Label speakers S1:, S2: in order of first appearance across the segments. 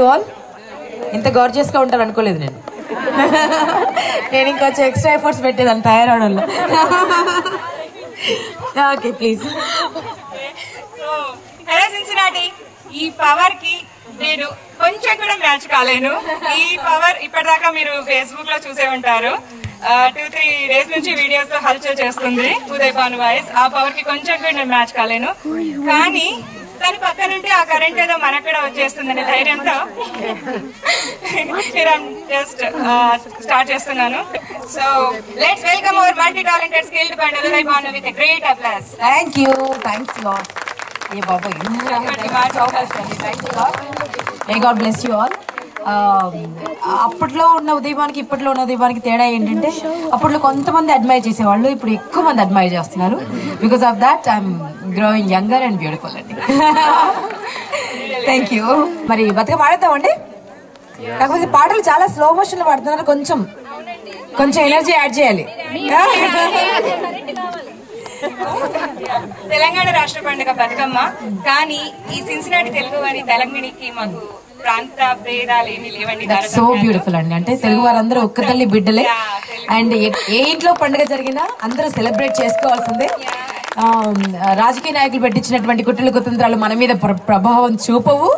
S1: You all. ఇంత గార్జియస్గా ఉంటారు అనుకోలేదు నేను. నేను ఇంకొంచెం ఎక్స్ట్రా ఎఫర్ట్స్ పెట్టేదాన్ని తయారవడంలో. Okay please.
S2: So hello Cincinnati, ఈ పవర్ కి నేను కొంచెం కూడా మ్యాచ్ కాలేను. ఈ పవర్ ఇప్పటిదాకా మీరు ఫేస్బుక్ లో చూసే ఉంటారు. 2-3 days నుంచి వీడియోస్ లో హల్చల్ చేస్తుంది ఉదయ్ భాను వాయిస్. ఆ పవర్ కి కొంచెం కూడా నేను మ్యాచ్ కాలేను. కానీ తను పక్కనుంటే ఆ కరెంట్ ఏదో మనకు కూడా వచ్చేస్తుందనే ధైర్యంతో జస్ట్ స్టార్ట్ చేస్తున్నాను. So let's welcome our multi talented skilled బండ్ Uday Bhanu with a great applause.
S1: Thank you. Thanks lot. ఏ బాబాయ్, may God bless you all. అప్పట్లో ఉన్న ఉదయభానికి ఇప్పట్లో ఉన్న ఉదయభానికి తేడా ఏంటంటే, అప్పట్లో కొంతమంది అడ్మైర్ చేసేవాళ్ళు, ఇప్పుడు ఎక్కువ మంది అడ్మైర్ చేస్తున్నారు. Because of that I'm growing younger and beautiful అండి. Thank you. మరి బతుక పాడతామండి. కాకపోతే పాటలు చాలా స్లో మోషన్ లో పాడుతున్నారు. కొంచెం ఎనర్జీ యాడ్ చేయాలి.
S2: తెలంగాణ రాష్ట్ర పండుగ బతుకమ్మ. కానీ ఈ సిన్సినాటి తెలుగు వారి తెలంగాణకి మాకు ప్రాంత భేదాలు ఏమీ లేవండి.
S1: సో బ్యూటిఫుల్ అండి. అంటే తెలుగు వారందరూ ఒక్క తల్లి బిడ్డలే. అండ్ ఏ ఇంట్లో పండుగ జరిగినా అందరూ సెలబ్రేట్ చేసుకోవాల్సిందే. రాజకీయ నాయకులు పెట్టించినటువంటి కుట్రలు కుతంత్రాలు మన మీద ప్రభావం చూపవు.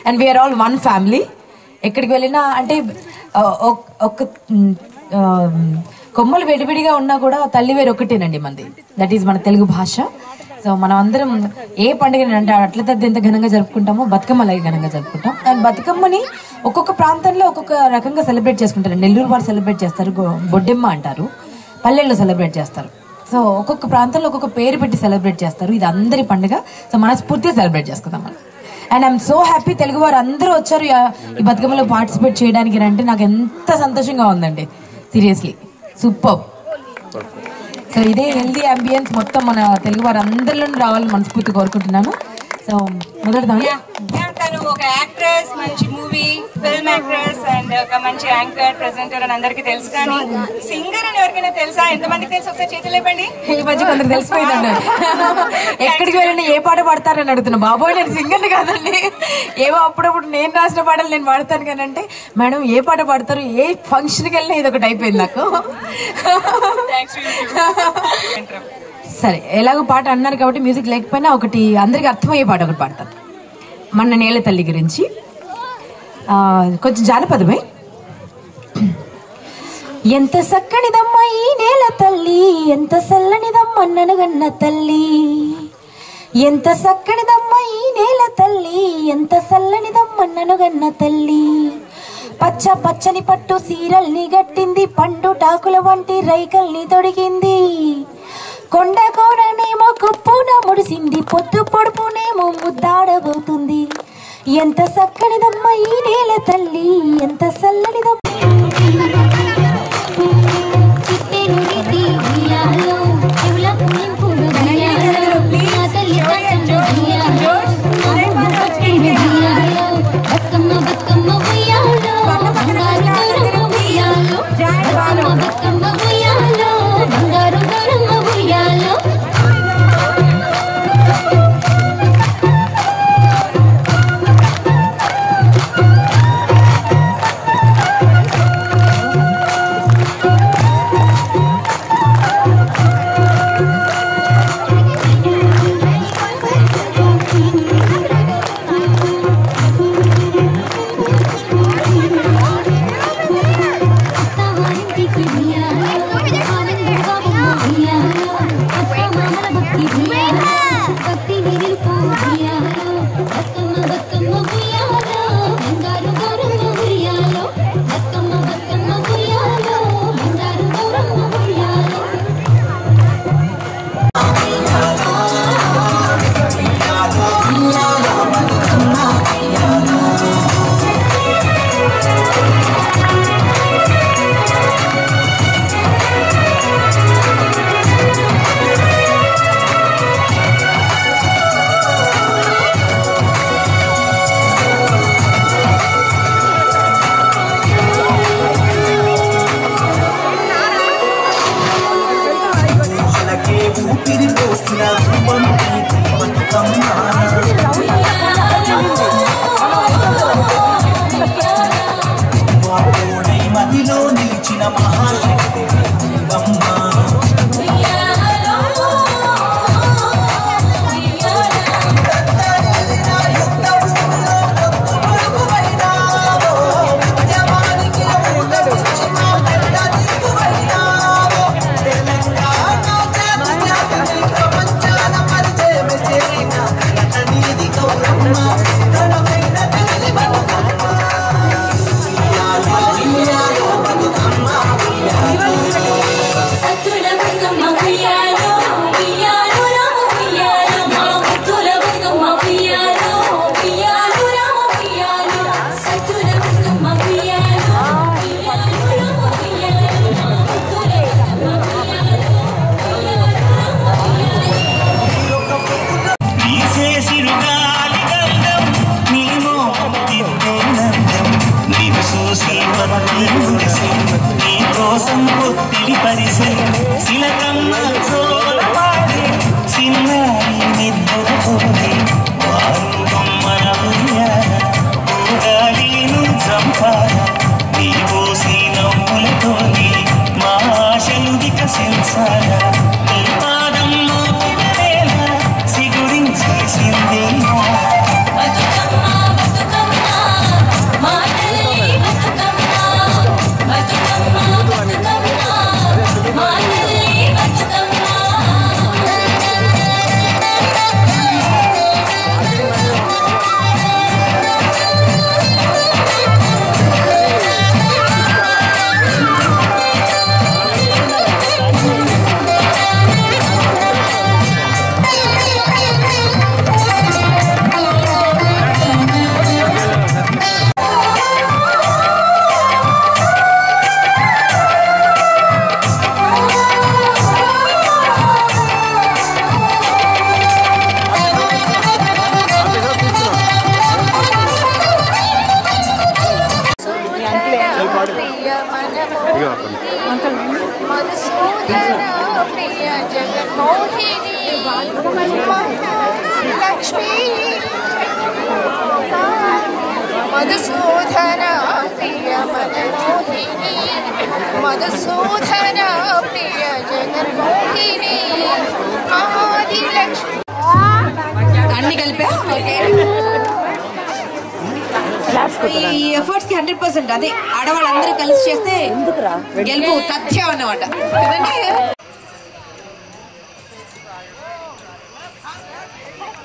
S1: And we're all one family. ఎక్కడికి వెళ్ళినా అంటే ఒక కొమ్మలు విడివిడిగా ఉన్నా కూడా తల్లి వేరు ఒకటేనండి మంది. దట్ ఈజ్ మన తెలుగు భాష. సో మనం అందరం ఏ పండుగని అంటే అట్ల తద్ది ఎంత ఘనంగా జరుపుకుంటామో బతుకమ్మ అలాగే ఘనంగా జరుపుకుంటాం. అండ్ బతుకమ్మని ఒక్కొక్క ప్రాంతంలో ఒక్కొక్క రకంగా సెలబ్రేట్ చేసుకుంటారు. నెల్లూరు వారు సెలబ్రేట్ చేస్తారు, బొడ్డెమ్మ అంటారు. పల్లెల్లో సెలబ్రేట్ చేస్తారు. సో ఒక్కొక్క ప్రాంతంలో ఒక్కొక్క పేరు పెట్టి సెలబ్రేట్ చేస్తారు. ఇది అందరి పండుగ. సో మనస్ఫూర్తిగా సెలబ్రేట్ చేసుకుందాం మనం. And I'm so happy Telugu వారు అందరూ వచ్చారు ఈ బతుకమ్మలో పార్టిసిపేట్ చేయడానికి. అంటే నాకు ఎంత సంతోషంగా ఉందండి. Seriously super. సో ఇదే హెల్దీ అంబియన్స్ మొత్తం మన తెలుగు వారు అందరిలోనూ రావాలని మనస్ఫూర్తి కోరుకుంటున్నాను. సో మొదలుదాం.
S2: తను ఒక యాక్ట్రెస్, మంచి మూవీ ఫిల్మ్ యాక్ట్రెస్ అండ్ ఒక మంచి యాంకర్, ప్రెజెంటర్ అని అందరికి తెలుసు. కానీ సింగర్ అని ఎవరికైనా తెలుసా? ఎంతమందికి తెలుసు? ఒకసారి చేతులు లేపండి.
S1: ఈ మధ్య కొందరు తెలిసిపోయిందండి. ఎక్కడికి వెళ్ళినా ఏ పాట పాడతారని అడుగుతున్నా. బాబోయ్ నేను సింగర్ని కాదండి. ఏవో అప్పుడప్పుడు నేను రాసిన పాటలు నేను పాడతాను. కానీ అంటే మేడం ఏ పాట పాడతారు? ఏ ఫంక్షన్కి వెళ్ళినా ఇది ఒకటి అయిపోయింది నాకు. సరే, ఎలాగో పాట అన్నారు కాబట్టి మ్యూజిక్ లేకపోయినా ఒకటి అందరికి అర్థమయ్యే పాట ఒకటి పాడతాను. మన నేల తల్లి గురించి కొంచెం జానపదమే. ఎంత చక్కనిదమ్మ ఈ నేల తల్లి, ఎంత చల్లనిదమ్మ ననగన్న తల్లి. ఎంత చక్కనిదమ్మ ఈ నేల తల్లి, ఎంత చల్లనిదమ్మ ననగన్న తల్లి. పచ్చ పచ్చని పట్టు సీరల్ని గట్టింది, పండు టాకుల వంటి రైకల్ని తొడిగింది. కొండ కోడనేమో కుప్పున ముడిసింది, పొద్దు పొడుపునేమో ముద్దాడబోతుంది. ఎంత చక్కనిదమ్మ ఈ నేల తల్లి, ఎంత చల్లనిదమ్మ.
S3: మధుసూదన ప్రియ మనమోహిని మధుసూదన ప్రియ జగన్మోహిని ఆదిలక్ష్మి
S1: అన్ని కలిపా ఈ ఎఫర్ట్స్ కి 100%. అదే ఆడవాళ్ళందరూ కలిసి చేస్తే గెలుపు తథ్యం అన్నమాట.